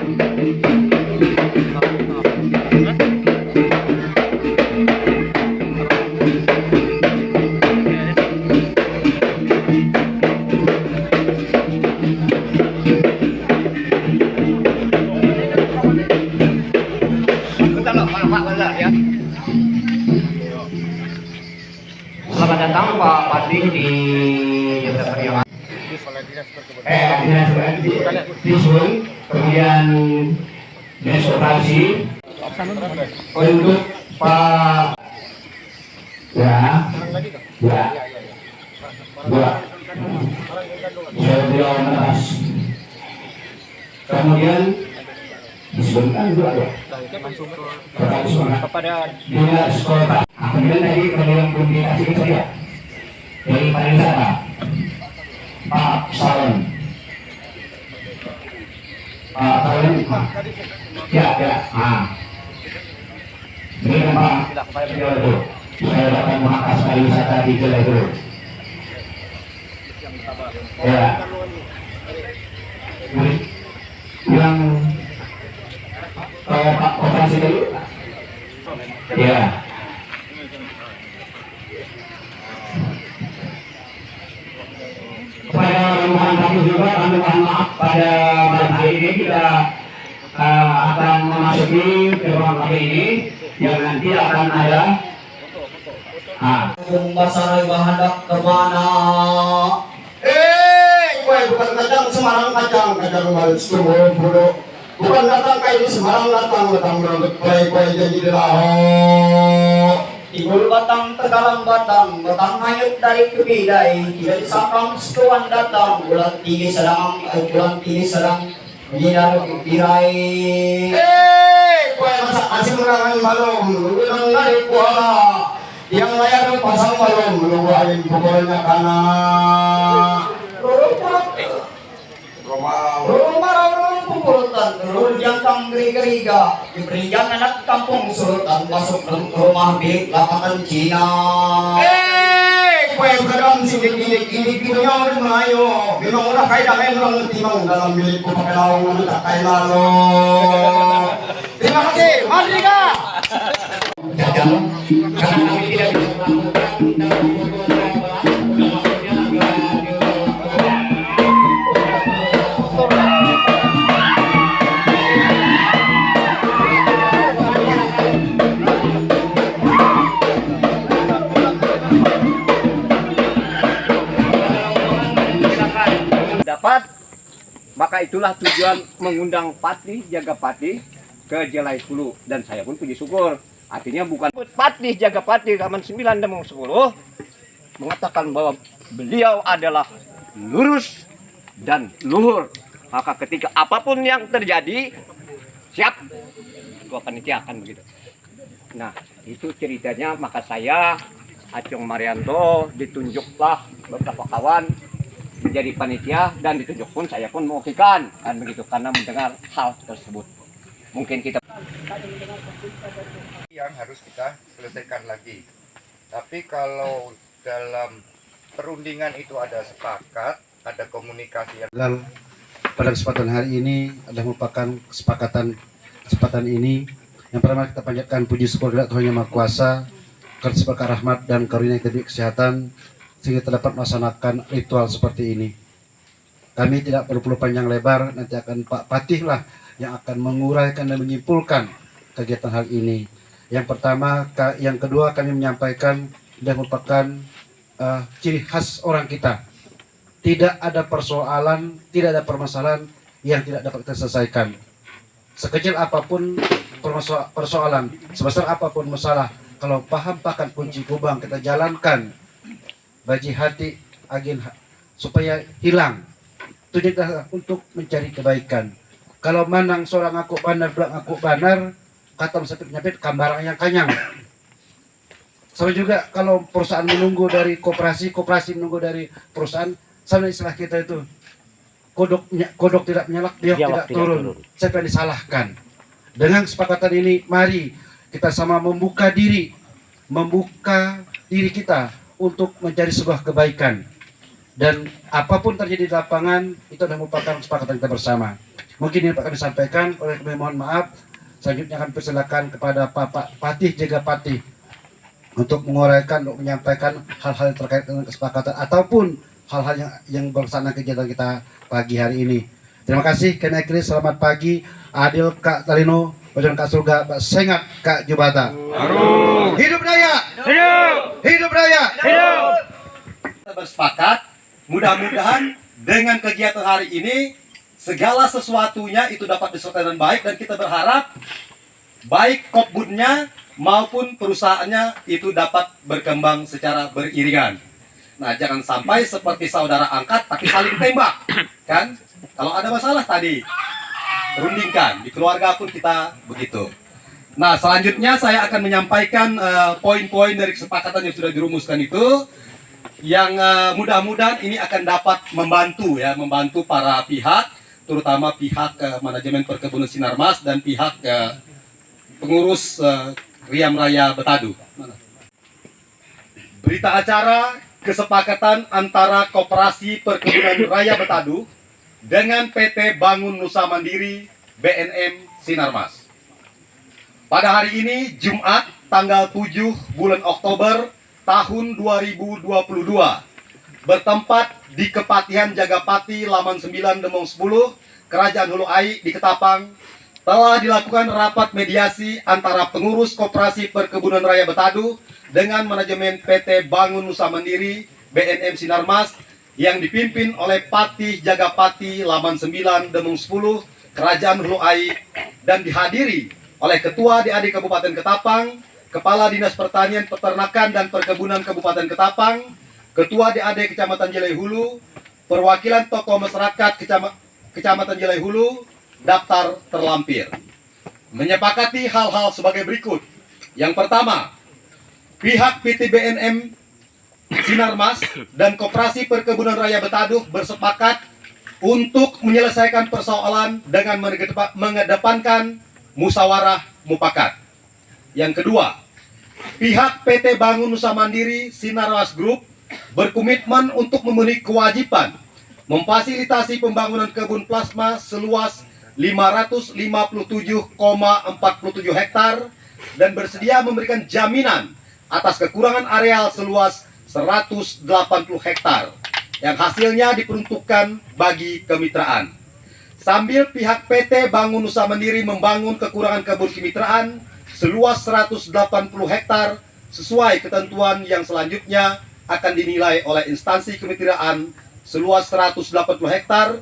Selamat datang Pak Patih di Jasa Periangan. Disun, kemudian dinas operasi untuk Pak saya beliau atas. Kemudian disebutkan dua kepada dinas kota. Kemudian tadi kemudian komunikasi saya dari pariwisata Pak Salon. Pak Salon, ya. Ini Pak itu. Saya datang mengakas pariwisata di Jelai dulu. Ya. Yang Pak operasi dulu. Ya. Kepada Rombongan kami juga kami mohon maaf pada malam hari ini kita akan memasuki ke ruang kami ini yang nanti akan ada Masarai bahadak kemana? Kue bukan kacang Semarang kacang malis turun bulu. Bukan datang kayak di Semarang datang berangkat kue jadi delaho. Ibul batang terdalam batang hanyut dari kebidai. Tidak disangkang setuan datang bulan tinggi sedang binar pirai. Kue masak nasi merangan malum, ulang dari kuala. Yang layar pasang malum, menunggu angin pukulnya karena rumah pupurutan, jangkang geriga, diberikan anak kampung surutan masuk rumah bilik lapangan Cina. Kue beragam sidik ini pintunya udah Melayu, minum udah kayak damai orang timang dalam milikku pakai laung udah kayak lalu. Terima kasih, Mardika. jajal karena kami tidak bisa melakukan dapat, maka itulah tujuan mengundang Patih Jaga Patih ke Jelai Hulu, dan saya pun puji syukur. Artinya bukan Patih Jaga Patih Kaman 9 Demung 10 mengatakan bahwa beliau adalah lurus dan luhur, maka ketika apapun yang terjadi siap gua panitia akan begitu. Nah itu ceritanya, maka saya Acung Marianto ditunjuklah beberapa kawan menjadi panitia, dan ditunjuk pun saya pun mewakilkan kan begitu, karena mendengar hal tersebut. Mungkin kita yang harus kita selesaikan lagi. Tapi kalau dalam perundingan itu ada sepakat, ada komunikasi yang pada kesempatan hari ini adalah merupakan kesempatan ini yang pertama kita panjatkan puji syukur kepada Tuhan Yang Maha Kuasa karena seberkah rahmat dan karunia yang kesehatan sehingga terdapat melaksanakan ritual seperti ini. Kami tidak perlu panjang lebar, nanti akan Pak Patih lah yang akan menguraikan dan menyimpulkan kegiatan hal ini. Yang pertama, yang kedua kami menyampaikan dan merupakan ciri khas orang kita. Tidak ada persoalan, tidak ada permasalahan yang tidak dapat kita selesaikan. Sekecil apapun persoalan, sebesar apapun masalah, kalau paham pakan kunci kubang kita jalankan baji hati agin supaya hilang. Tujuan untuk mencari kebaikan. Kalau manang seorang aku banar, belak aku banar, kata sepit nyapit kambarang yang kanyang. Sama juga kalau perusahaan menunggu dari koperasi menunggu dari perusahaan, sama istilah kita itu kodok tidak menyalak, dia tidak turun. Siapa yang disalahkan? Dengan kesepakatan ini, mari kita sama membuka diri kita untuk mencari sebuah kebaikan. dan apapun terjadi di lapangan itu adalah merupakan kesepakatan kita bersama. Mungkin ini Pak kami sampaikan, oleh kami mohon maaf. Selanjutnya kami persilakan kepada Pak Patih Jaga Patih untuk menguraikan, untuk menyampaikan hal-hal terkait dengan kesepakatan ataupun hal-hal yang berkesan kegiatan kita pagi hari ini. Terima kasih. Kami akhiri, selamat pagi. Adil Kak Talino, Badan Kak Surga, Pak Sengat Kak Jubata. Hidup Raya! Hidup! Hidup Raya! Hidup! Kita bersepakat, mudah-mudahan dengan kegiatan hari ini segala sesuatunya itu dapat diselesaikan dengan baik, dan kita berharap baik Kopbudnya maupun perusahaannya itu dapat berkembang secara beriringan. Nah, jangan sampai seperti saudara angkat tapi saling tembak, kan? Kalau ada masalah tadi rundingkan, di keluarga pun kita begitu. Nah, selanjutnya saya akan menyampaikan poin-poin dari kesepakatan yang sudah dirumuskan itu, yang mudah-mudahan ini akan dapat membantu para pihak, terutama pihak manajemen perkebunan Sinarmas dan pihak pengurus Riam Raya Betadu. Berita acara kesepakatan antara Koperasi Perkebunan Raya Betadu dengan PT Bangun Nusa Mandiri BNM Sinarmas. Pada hari ini Jumat tanggal 7 bulan Oktober tahun 2022, bertempat di Kepatihan Jagapati Laman 9 Demong 10 Kerajaan Hulu Ai di Ketapang, telah dilakukan rapat mediasi antara pengurus Koperasi Perkebunan Raya Betadu dengan manajemen PT Bangun Nusa Mandiri BNM Sinarmas yang dipimpin oleh Patih Jagapati Laman 9 Demong 10 Kerajaan Hulu Ai, dan dihadiri oleh Ketua DAD Kabupaten Ketapang, Kepala Dinas Pertanian, Peternakan, dan Perkebunan Kabupaten Ketapang, Ketua DAD Kecamatan Jelai Hulu, perwakilan tokoh masyarakat Kecamatan Jelai Hulu, daftar terlampir. Menyepakati hal-hal sebagai berikut. Yang pertama, pihak PT BNM Sinarmas dan Koperasi Perkebunan Raya Betadu bersepakat untuk menyelesaikan persoalan dengan mengedepankan musyawarah mufakat. Yang kedua, pihak PT Bangun Nusa Mandiri Sinarmas Group berkomitmen untuk memenuhi kewajiban memfasilitasi pembangunan kebun plasma seluas 557,47 hektar dan bersedia memberikan jaminan atas kekurangan areal seluas 180 hektar yang hasilnya diperuntukkan bagi kemitraan. Sambil pihak PT Bangun Nusa Mandiri membangun kekurangan kebun kemitraan seluas 180 hektar sesuai ketentuan yang selanjutnya akan dinilai oleh instansi kemitraan seluas 180 hektar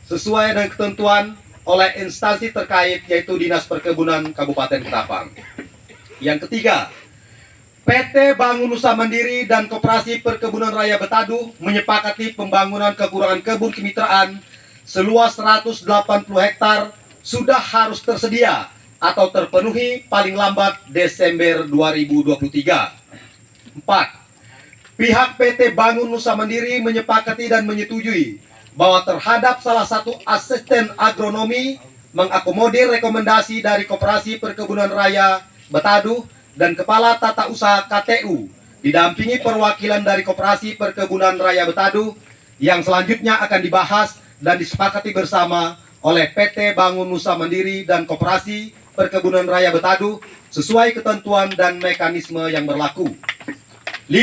sesuai dengan ketentuan oleh instansi terkait, yaitu Dinas Perkebunan Kabupaten Ketapang. Yang ketiga, PT Bangun Nusa Mandiri dan Koperasi Perkebunan Raya Betadu menyepakati pembangunan kekurangan kebun kemitraan seluas 180 hektar sudah harus tersedia atau terpenuhi paling lambat Desember 2023. 4. Pihak PT Bangun Nusa Mandiri menyepakati dan menyetujui bahwa terhadap salah satu asisten agronomi mengakomodir rekomendasi dari Koperasi Perkebunan Raya Betadu dan Kepala Tata Usaha KTU didampingi perwakilan dari Koperasi Perkebunan Raya Betadu yang selanjutnya akan dibahas dan disepakati bersama oleh PT Bangun Nusa Mandiri dan Koperasi Perkebunan Raya Betadu sesuai ketentuan dan mekanisme yang berlaku. 5.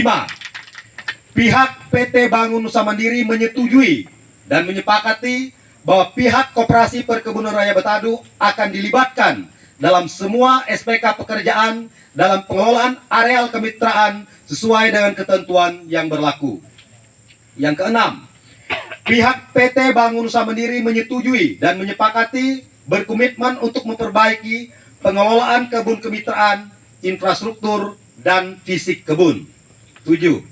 Pihak PT Bangun Nusa Mandiri menyetujui dan menyepakati bahwa pihak Koperasi Perkebunan Raya Betadu akan dilibatkan dalam semua SPK pekerjaan dalam pengelolaan areal kemitraan sesuai dengan ketentuan yang berlaku. Yang keenam, pihak PT Bangun Nusa Mandiri menyetujui dan menyepakati berkomitmen untuk memperbaiki pengelolaan kebun kemitraan, infrastruktur, dan fisik kebun. 7.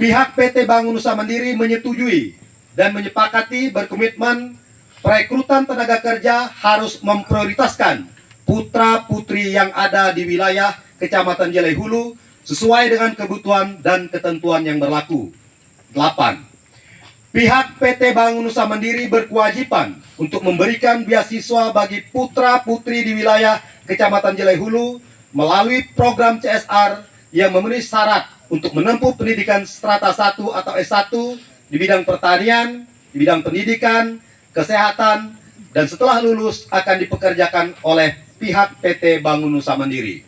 Pihak PT Bangun Nusa Mandiri menyetujui dan menyepakati berkomitmen perekrutan tenaga kerja harus memprioritaskan putra-putri yang ada di wilayah Kecamatan Jelai Hulu sesuai dengan kebutuhan dan ketentuan yang berlaku. 8. Pihak PT Bangun Nusa Mandiri berkewajiban untuk memberikan beasiswa bagi putra-putri di wilayah Kecamatan Jelai Hulu melalui program CSR yang memenuhi syarat untuk menempuh pendidikan strata 1 atau S1 di bidang pertanian, di bidang pendidikan, kesehatan, dan setelah lulus akan dipekerjakan oleh pihak PT Bangun Nusa Mandiri.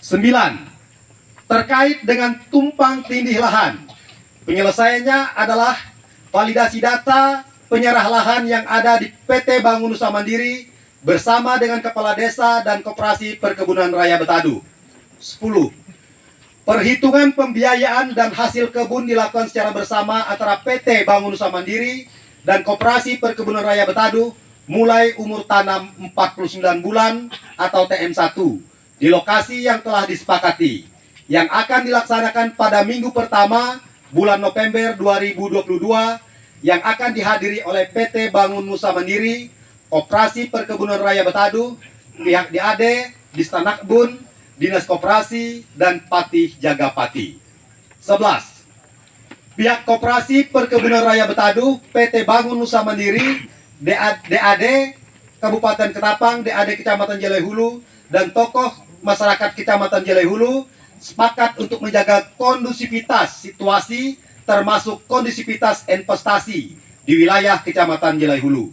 9. Terkait dengan tumpang tindih lahan, penyelesaiannya adalah validasi data penyerah lahan yang ada di PT Bangun Nusa Mandiri bersama dengan Kepala Desa dan Koperasi Perkebunan Raya Betadu. 10. Perhitungan pembiayaan dan hasil kebun dilakukan secara bersama antara PT Bangun Nusa Mandiri dan Koperasi Perkebunan Raya Betadu mulai umur tanam 49 bulan atau TM1 di lokasi yang telah disepakati, yang akan dilaksanakan pada minggu pertama bulan November 2022, yang akan dihadiri oleh PT Bangun Nusa Mandiri, Koperasi Perkebunan Raya Betadu, pihak DAD, Distanakbun, Dinas Koperasi, dan Patih Jaga Pati. 11. Pihak Koperasi Perkebunan Raya Betadu, PT Bangun Nusa Mandiri, DAD Kabupaten Ketapang, DAD Kecamatan Jelai Hulu, dan tokoh masyarakat Kecamatan Jelai Hulu sepakat untuk menjaga kondusivitas situasi termasuk kondusivitas investasi di wilayah Kecamatan Jelai Hulu.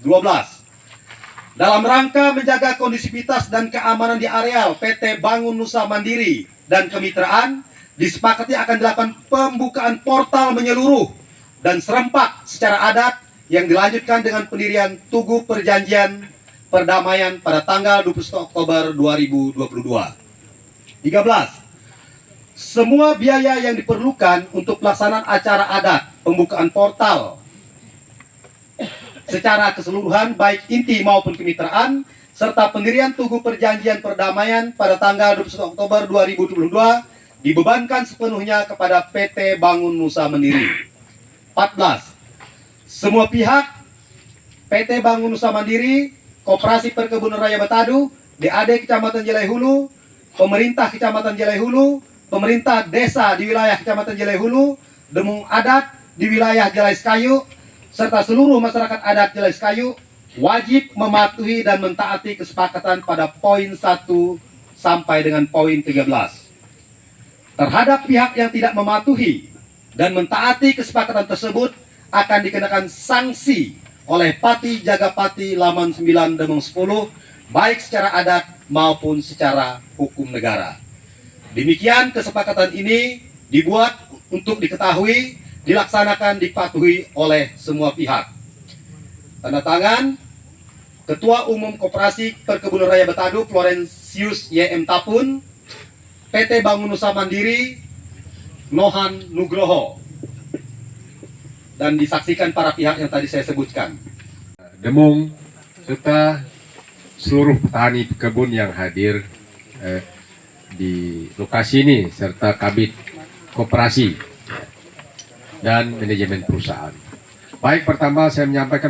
12. Dalam rangka menjaga kondusivitas dan keamanan di areal PT Bangun Nusa Mandiri dan kemitraan, disepakati akan dilakukan pembukaan portal menyeluruh dan serempak secara adat yang dilanjutkan dengan pendirian Tugu Perjanjian Perdamaian pada tanggal 21 Oktober 2022. 13. Semua biaya yang diperlukan untuk pelaksanaan acara adat pembukaan portal secara keseluruhan baik inti maupun kemitraan serta pendirian Tugu Perjanjian Perdamaian pada tanggal 21 Oktober 2022 dibebankan sepenuhnya kepada PT Bangun Nusa Mandiri. 14. Semua pihak PT Bangun Nusa Mandiri, Koperasi Perkebunan Raya Betadu, DAD Kecamatan Jelai Hulu, pemerintah Kecamatan Jelai Hulu, pemerintah desa di wilayah Kecamatan Jelai Hulu, Demung Adat di wilayah Jelai Sekayu, serta seluruh masyarakat adat Jelai Sekayu wajib mematuhi dan mentaati kesepakatan pada poin 1 sampai dengan poin 13. Terhadap pihak yang tidak mematuhi dan mentaati kesepakatan tersebut akan dikenakan sanksi oleh Patih Jaga Pati Laman 9 Demung 10 baik secara adat maupun secara hukum negara. Demikian kesepakatan ini dibuat untuk diketahui, dilaksanakan, dipatuhi oleh semua pihak. Tanda tangan Ketua Umum Koperasi Perkebunan Raya Betadu Florentius Y.M. Tapun, PT Bangun Nusa Mandiri Nohan Nugroho, dan disaksikan para pihak yang tadi saya sebutkan. Demung serta seluruh petani kebun yang hadir di lokasi ini serta kabit koperasi dan manajemen perusahaan. Baik, pertama saya menyampaikan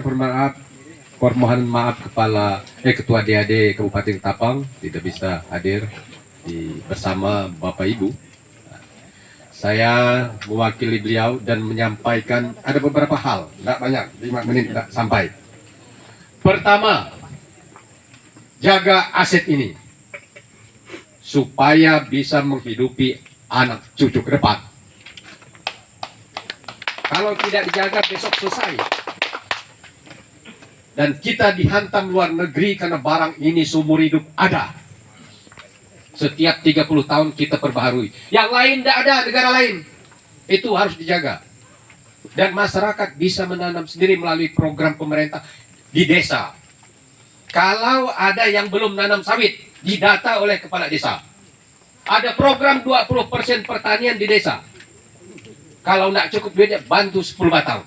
permohonan maaf Ketua DAD Kabupaten Ketapang tidak bisa hadir bersama Bapak Ibu. Saya mewakili beliau dan menyampaikan ada beberapa hal, tidak banyak, 5 menit tidak sampai. Pertama, jaga aset ini supaya bisa menghidupi anak cucu ke depan. Kalau tidak dijaga besok selesai. Dan kita dihantam luar negeri karena barang ini seumur hidup ada. Setiap 30 tahun kita perbaharui. Yang lain tidak ada, negara lain. Itu harus dijaga. Dan masyarakat bisa menanam sendiri melalui program pemerintah di desa. Kalau ada yang belum nanam sawit, didata oleh kepala desa. Ada program 20% pertanian di desa. Kalau tidak cukup duitnya, bantu 10 batang.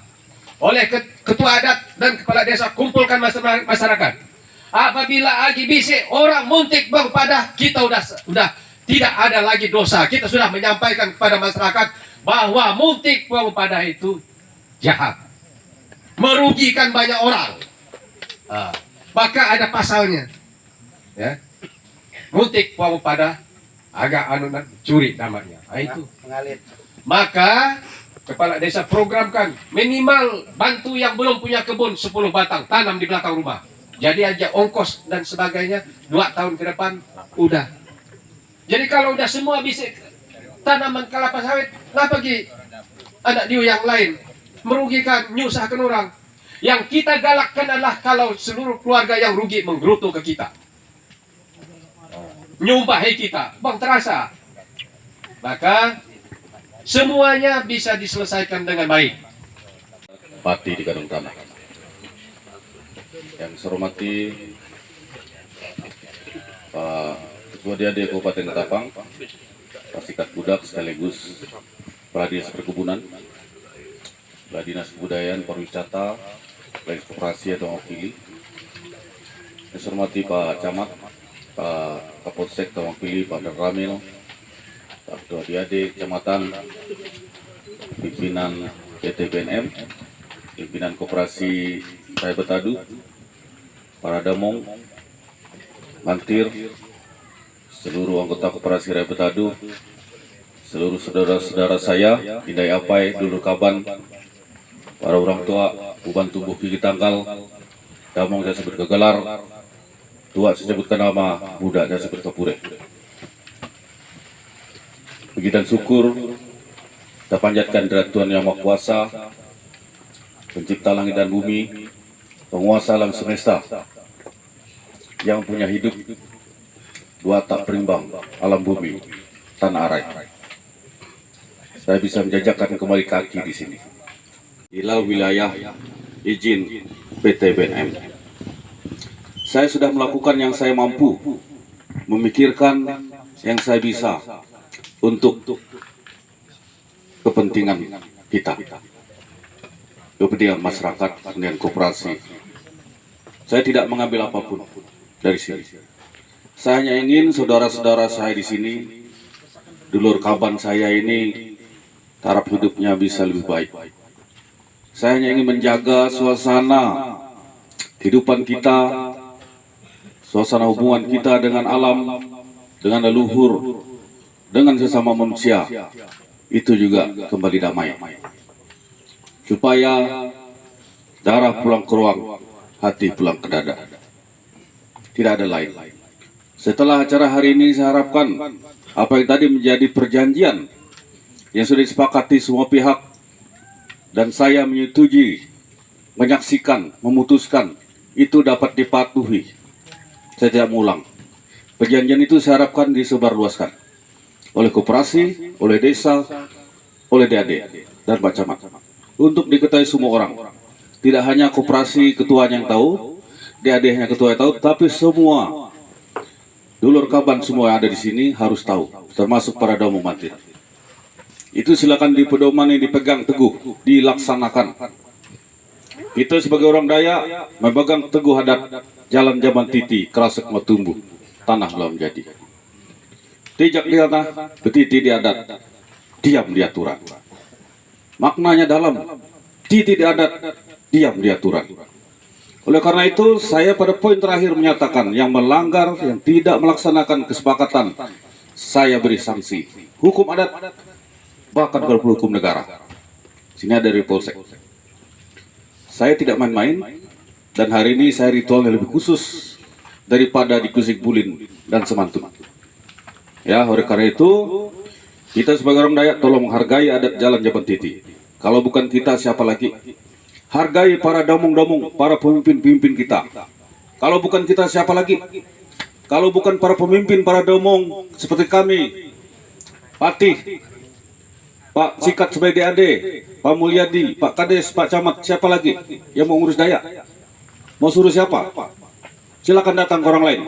Oleh ketua adat dan kepala desa, kumpulkan masyarakat. Apabila lagi bisik orang muntik bang pada, kita udah tidak ada lagi dosa. Kita sudah menyampaikan kepada masyarakat bahwa muntik bang pada itu jahat, merugikan banyak orang. Maka ada pasalnya. Ya. Muntik bang pada agak curi namanya. Itu. Maka kepala desa programkan minimal bantu yang belum punya kebun 10 batang tanam di belakang rumah. Jadi aja ongkos dan sebagainya 2 tahun ke depan Udah. Jadi kalau udah semua bisa tanaman kelapa sawit, kenapa lagi anak dia yang lain merugikan, nyusahkan orang? Yang kita galakkan adalah kalau seluruh keluarga yang rugi menggerutu ke kita, nyumpahi kita, bang terasa, maka semuanya bisa diselesaikan dengan baik. Pati di Gadung Tanah. Yang saya hormati Pak Ketua DAD Kabupaten Ketapang, Pak Sikat Budak sekaligus Kepala Dinas Perkebunan, Kepala Dinas Kebudayaan, Pariwisata, Kepala Koperasi atau Mewakili. Yang saya hormati Pak Camat, Pak Kapolsek atau Mewakili, Pak Ramil, Pak Ketua DAD Kecamatan, pimpinan PT BNM, pimpinan Koperasi Raya Betadu, para damong, mantir, seluruh anggota Koperasi Raya Betadu, seluruh saudara-saudara saya, Indai Apai, Dulur Kaban, para orang tua, Uban Tubuh Gigi Tangkal, damong saya sebut kegelar, tua saya sebutkan nama, muda saya sebut kepure. Puji dan syukur kita panjatkan dari Tuhan Yang Maha Kuasa, Pencipta langit dan bumi, penguasa alam semesta, yang punya hidup dua tak berimbang, alam bumi, tanah arai. Saya bisa menjajakan kembali kaki di sini. Hilal wilayah izin PT BNM. Saya sudah melakukan yang saya mampu, memikirkan yang saya bisa untuk kepentingan kita, kepentingan masyarakat dan koperasi. Saya tidak mengambil apapun dari sini. Saya hanya ingin saudara-saudara saya di sini, dulur kaban saya ini, taraf hidupnya bisa lebih baik. Saya hanya ingin menjaga suasana kehidupan kita, suasana hubungan kita dengan alam, dengan leluhur, dengan sesama manusia, itu juga kembali damai. Supaya darah pulang ke ruang, hati pulang ke dada. Tidak ada lain. Setelah acara hari ini, saya harapkan apa yang tadi menjadi perjanjian yang sudah disepakati semua pihak dan saya menyetujui, menyaksikan, memutuskan, itu dapat dipatuhi. Saya tidak mengulang. Perjanjian itu saya harapkan disebarluaskan oleh koperasi, oleh desa, oleh DAD dan Pak Camat, untuk diketahui semua orang. Tidak hanya koperasi ketuanya yang tahu, DAD-nya ketua yang tahu, tapi semua dulur kaban semua yang ada di sini harus tahu, termasuk para damong mantir. Itu silakan dipedomani, dipegang teguh, dilaksanakan. Kita sebagai orang Dayak memegang teguh adat jalan zaman titi, kerasek mau tumbuh, tanah belum jadi. Tijak di tanah, betiti di adat, diam di aturan. Maknanya dalam, titi di adat, diam di aturan. Oleh karena itu, saya pada poin terakhir menyatakan yang melanggar, yang tidak melaksanakan kesepakatan, saya beri sanksi. Hukum adat, bahkan kalau hukum negara. Sini ada dari Polsek. Saya tidak main-main, dan hari ini saya ritualnya lebih khusus daripada di Kusik Bulin dan Semantun. Ya, oleh karena itu, kita sebagai orang Dayak tolong menghargai adat jalan Jaban Titi. Kalau bukan kita, siapa lagi? Hargai para damong-damong, para pemimpin-pemimpin kita. Kalau bukan kita, siapa lagi? Kalau bukan para pemimpin, para damong seperti kami, Patih, Pak Sikat sebagai DAD, Pak Mulyadi, Pak Kades, Pak Camat, siapa lagi yang mau ngurus Dayak? Mau suruh siapa? Silakan datang ke orang lain.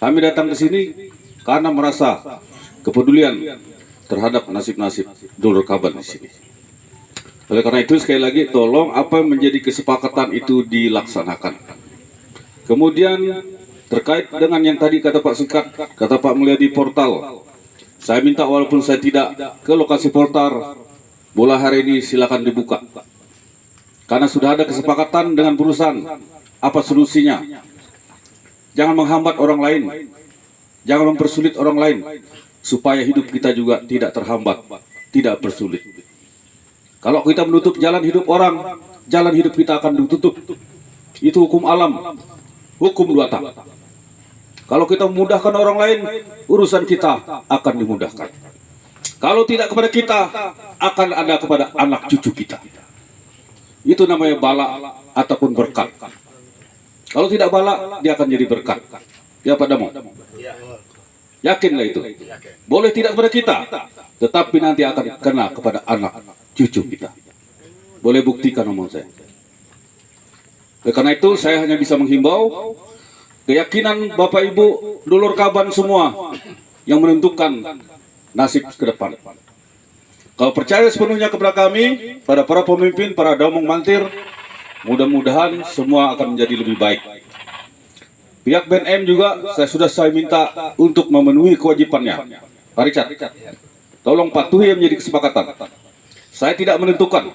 Kami datang ke sini karena merasa kepedulian terhadap nasib-nasib dulur kaban di sini. Oleh karena itu sekali lagi tolong apa yang menjadi kesepakatan itu dilaksanakan. Kemudian terkait dengan yang tadi kata Pak Sikat, kata Pak Mulyadi portal. Saya minta walaupun saya tidak ke lokasi portal, bola hari ini silakan dibuka. Karena sudah ada kesepakatan dengan perusahaan, apa solusinya? Jangan menghambat orang lain, jangan mempersulit orang lain, supaya hidup kita juga tidak terhambat, tidak bersulit. Kalau kita menutup jalan hidup orang, jalan hidup kita akan ditutup. Itu hukum alam, hukum dua tak. Kalau kita memudahkan orang lain, urusan kita akan dimudahkan. Kalau tidak kepada kita, akan ada kepada anak cucu kita. Itu namanya bala ataupun berkat. Kalau tidak bala, dia akan jadi berkat. Ya Pak Damo? Yakinlah itu. Boleh tidak kepada kita, tetapi nanti akan kena kepada anak cucu kita. Boleh buktikan omong saya. Oleh karena itu saya hanya bisa menghimbau keyakinan Bapak Ibu dulur kaban semua yang menentukan nasib ke depan. Kalau percaya sepenuhnya kepada kami, pada para pemimpin, para daumong mantir, mudah-mudahan semua akan menjadi lebih baik. Pihak BNM juga saya minta untuk memenuhi kewajibannya. Pak Richard, tolong patuhi yang menjadi kesepakatan. Saya tidak menentukan,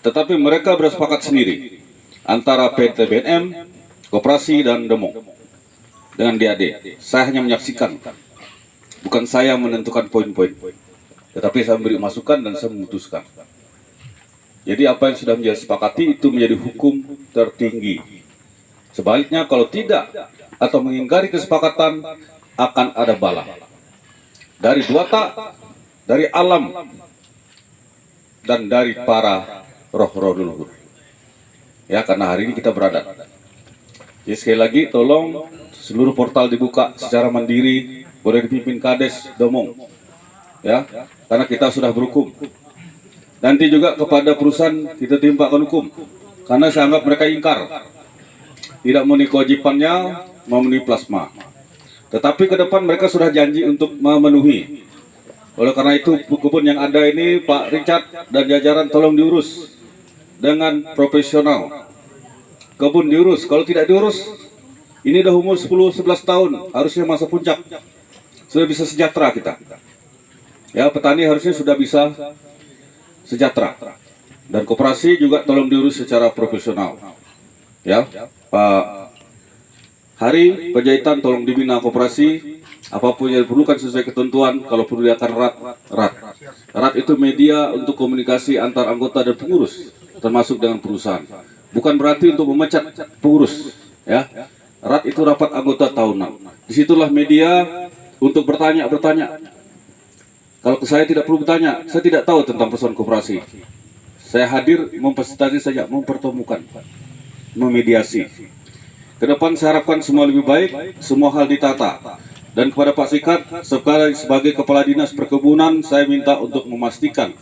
tetapi mereka bersepakat sendiri antara PT BNM, Koperasi dan Demong dengan DAD. Saya hanya menyaksikan, bukan saya menentukan poin-poin, tetapi saya memberi masukan dan saya memutuskan. Jadi apa yang sudah menjadi sepakati itu menjadi hukum tertinggi. Sebaliknya kalau tidak atau mengingkari kesepakatan akan ada bala dari Duata, dari alam, dan dari para roh-roh leluhur. Ya, karena hari ini kita berada. Jadi sekali lagi tolong seluruh portal dibuka secara mandiri, boleh dipimpin Kades, Domong. Ya, karena kita sudah berhukum. Nanti juga kepada perusahaan kita timpakan hukum, karena saya anggap mereka ingkar, tidak memenuhi kewajibannya memenuhi plasma. Tetapi ke depan mereka sudah janji untuk memenuhi. Oleh karena itu kebun yang ada ini Pak Richard dan jajaran tolong diurus dengan profesional. Kebun diurus, kalau tidak diurus, ini udah umur 10-11 tahun, harusnya masa puncak. Sudah bisa sejahtera kita. Ya, petani harusnya sudah bisa sejahtera. Dan koperasi juga tolong diurus secara profesional. Ya, Pak Hari Penjahitan tolong dibina koperasi, apapun yang diperlukan sesuai ketentuan. Kalau perlu dia akan rat itu media untuk komunikasi antar anggota dan pengurus, termasuk dengan perusahaan. Bukan berarti untuk memecat pengurus, ya. Rat itu rapat anggota tahunan. Disitulah media untuk bertanya. Kalau saya tidak perlu bertanya, saya tidak tahu tentang persoalan koperasi. Saya hadir memfasilitasi saja, mempertemukan, memediasi. Kedepan saya harapkan semua lebih baik, semua hal ditata. Dan kepada Pak Sikat, sebagai Kepala Dinas Perkebunan, saya minta untuk memastikan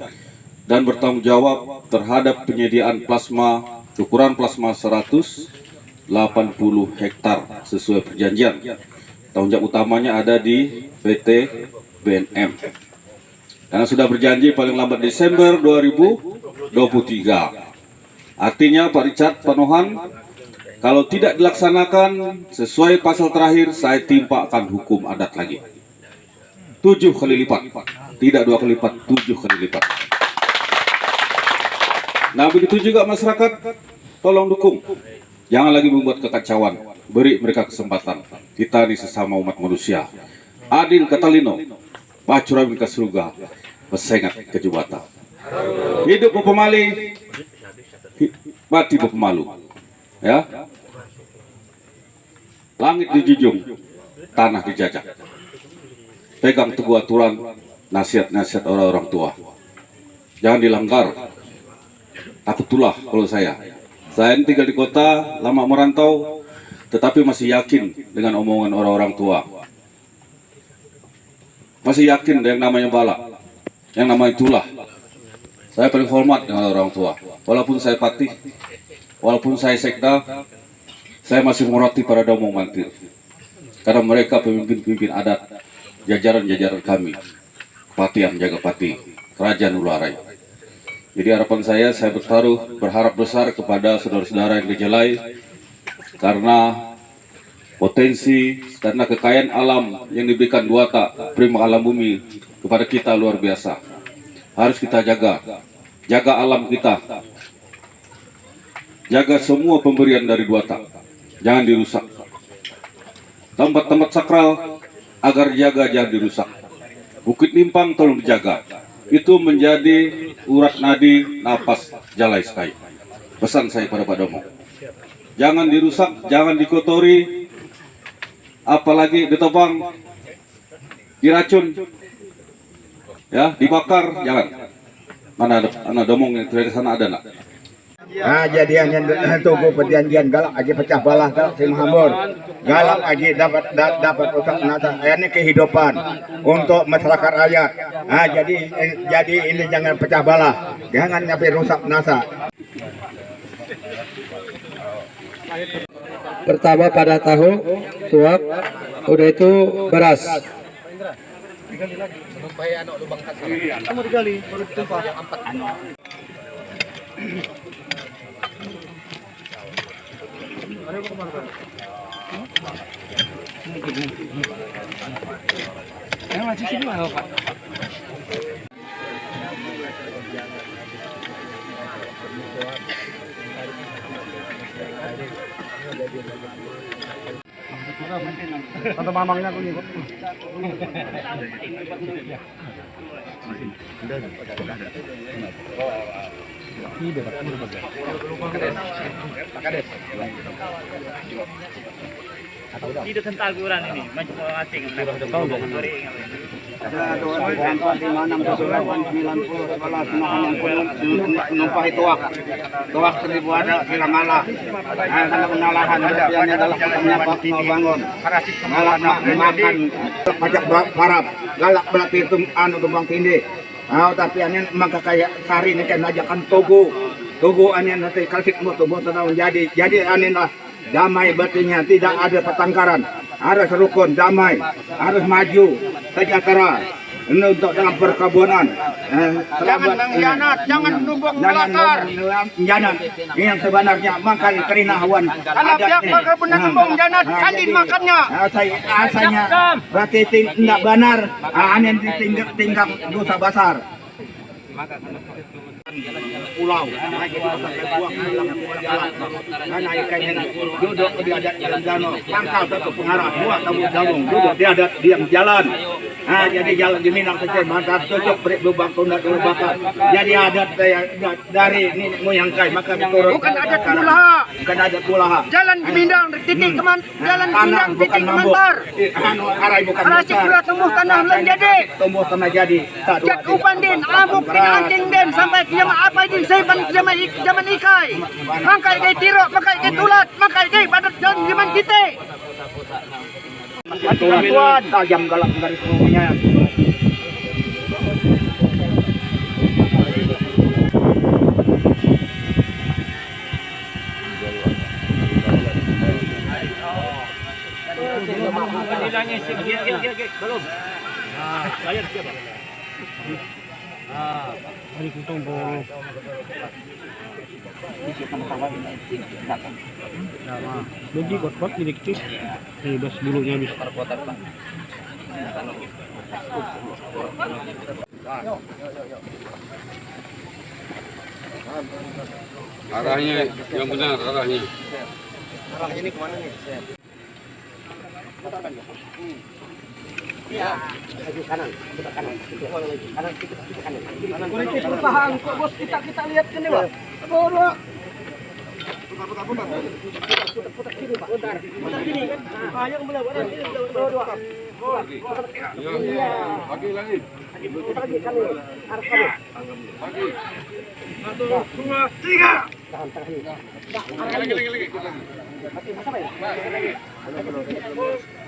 dan bertanggung jawab terhadap penyediaan plasma, ukuran plasma 180 hektar sesuai perjanjian. Tanggung jawab utamanya ada di PT BNM. Karena sudah berjanji paling lambat Desember 2023. Artinya Pak Richard Panohan, kalau tidak dilaksanakan sesuai pasal terakhir, saya timpakan hukum adat lagi. 7 kali lipat. Tidak 2 kali lipat, 7 kali lipat. Nah, begitu juga masyarakat, tolong dukung. Jangan lagi membuat kekacauan. Beri mereka kesempatan. Kita ini sesama umat manusia. Adil kata Lino, Pacuramin ke surga, pesengat ke Jubata. Hidup Bapak Mali, mati Bapak Malu. Ya, langit dijunjung, tanah dijajah. Pegang teguh aturan, nasihat-nasihat orang-orang tua. Jangan dilanggar. Takut tulah kalau saya ini tinggal di kota, lama merantau, tetapi masih yakin dengan omongan orang-orang tua. Masih yakin dengan namanya bala, yang namanya tulah. Saya paling hormat dengan orang tua. Walaupun saya patih, walaupun saya sekda, saya masih menghormati para daumong mantir. Karena mereka pemimpin-pemimpin adat, jajaran-jajaran kami, Kepatian Jagapati, Kerajaan Ularai. Jadi harapan saya berharap besar kepada saudara-saudara yang dijelai, karena potensi, karena kekayaan alam yang diberikan Duata, prima alam bumi kepada kita luar biasa. Harus kita jaga alam kita. Jaga semua pemberian dari Duata, jangan dirusak. Tempat-tempat sakral agar jangan dirusak. Bukit Limpang tolong dijaga. Itu menjadi urat nadi napas Jalai Sky. Pesan saya pada Pak Domo. Jangan dirusak, jangan dikotori. apalagi ditopang, diracun, ya, dibakar, jangan. Mana domong yang dari sana ada nak? Nah, jadian yang tubuh perjanjian galak aja pecah balah galak si Mahmur. Galak aja dapat rusak nasa. Ini kehidupan untuk masyarakat rakyat. Nah, jadi ini jangan pecah balah, jangan sampai rusak nasa. Pertama pada tahu, tuak, udah itu beras. Itu tentang ukuran ini, macam orang asing. Numpah tuak seribu ada kira malah. Karena penalahan yang adalah penyapa mau bangun. Galak makan pajak parap. Galak berarti itu tumbang tindih. Tapi ane maka kayak sari ini kan ajakan Togo ane nanti kalsik tubuh tahun jadi ane lah damai berartinya tidak ada pertengkaran, harus rukun damai, harus maju sejahtera untuk dalam perkebunan. Jangan mengkhianat, jangan numbuk melakar. Jangan yang sebenarnya makan kerinahawan. Kalau pihak perkebunan numbuk jangan kandin makannya. Asalnya berarti tidak benar. Ane tinggal dosa besar. Pulau, duduk di adat danau, pangkal satu pengarah, dua tamu jalung, duduk di adat diam jalan. Jadi jalan di Minang saja, mantap cocok beri lubang tunda dulu bakar. Jadi adat dari nenek moyang kai, maka diturun. Bukan adat pulaha, bukan adat pulaha. Jalan di Minang, titik keman, jalan di Minang, titik kemantar. Arai bukan mantar. Pura tumbuh tanah menjadi. Tumbuh tanah jadi. Jat upandin, amuk din anjing din sampai kiamat apa din zaman ikai. Mangkai kay tiro, mangkai kay tulat, mangkai kay badat zaman kita. Tuan tajam galak dari semuanya. Belum. Bayar siapa? Hari kutong bol. Logi kot direktif. Bas bulunya habis. Arahnya yang benar, arahnya. Arahnya ini kemana nih? Ya, kanan, kanan. Perusahaan kok bos kita lihat sini, Pak. Putar kiri, Pak. Putar kiri kan. Ayo ke belah, dua. Lagi. Putar lagi kan. Arah kiri. Lagi. 1, 2, 3. Tahan. Lagi. Masih apa ya? Lagi.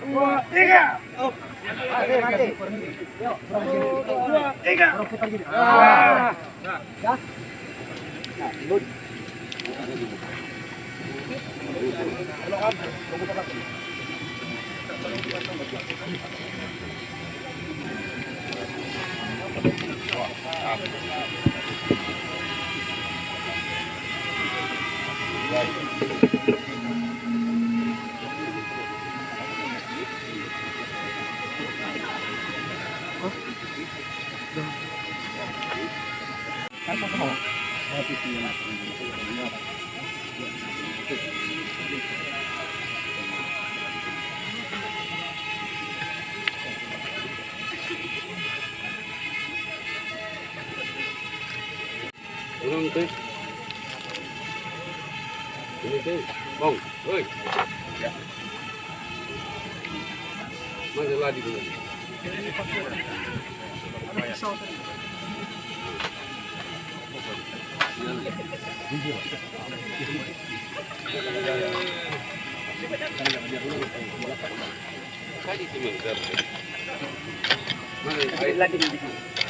2, 3. Oh. Mati. Yuk. 1, 2, 3. Putar gini. Dah. Nah, dulu. Turun tuh. Ini tuh, bong, woi.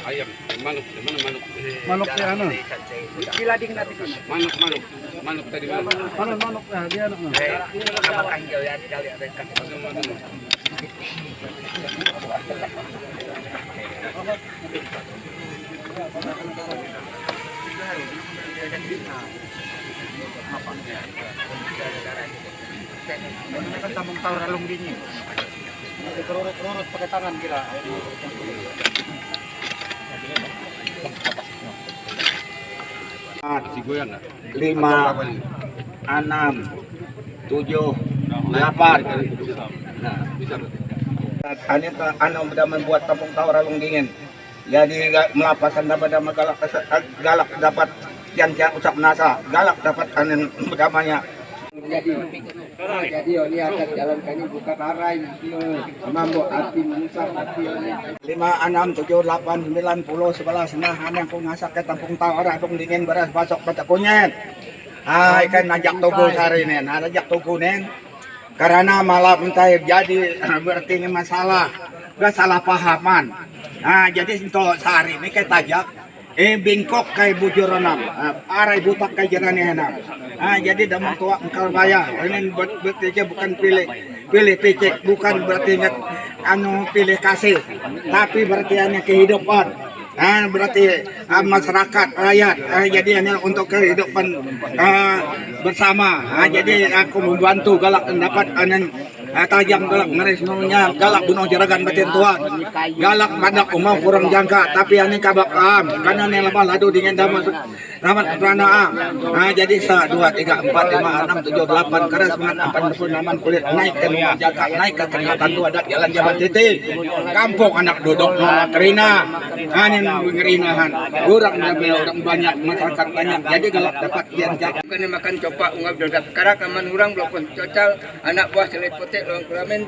Ayam, manuk, mana manuk? Manuk ya ano? Manuk tadi mana? Manuk dia ano? Kerurut pakai tangan kira. 5, 6, 7, 8. Anu sudah membuat kampung tawar Ralung Dingin. Jadi melapasan dapat galak dapat yang ucap nasa, galak dapat anen damanya. Jadi oli akan jalankan ini bukan arai, mampu hati manusia hati oli. 5, 6, 7, 8, 9, 10, 11. Nah, yang ku ngasak ke kampung tawar Ralung Dingin beras basok baca kunyet. Ikan najak tugu sari nen, najak tugu nen. Karena malam entah jadi berarti ini masalah, gak salah pahaman. Nah, jadi untuk sehari ini kayak tajak, bingkok kayak bujur enam, arai butak kayak jerani enam. Nah, jadi damang tua engkau bayar. Ini berarti bukan pilih picik, bukan berarti pilih kasih, tapi berarti hanya kehidupan. Berarti masyarakat rakyat, jadi hanya untuk kehidupan bersama. Jadi aku membantu galak dapat tajam galak ngeris maunya galak bunuh jeragan batin tuan galak banyak umau kurang jangka tapi ini kabak karena ini lama ladu dengan damat ramat pranaa. Jadi 1, 2, 3, 4, 5, 6, 7, 8 keras semangat 46 kulit naik ke rumah jangka naik ke keringatan tua adat jalan jabat titik kampung anak duduk nolak kerina ini mengerinahan orang banyak masyarakat banyak jadi galak dapat jangka Bukan makan copak ungap dodat karena kaman orang belum cocal anak buah seliputnya long kelamin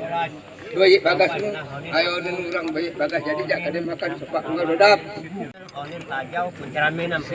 bayi bagas nu ayo dan orang bayi bagas jadi jak kada makan copak ungap dodat. Onin tajau penceramin 4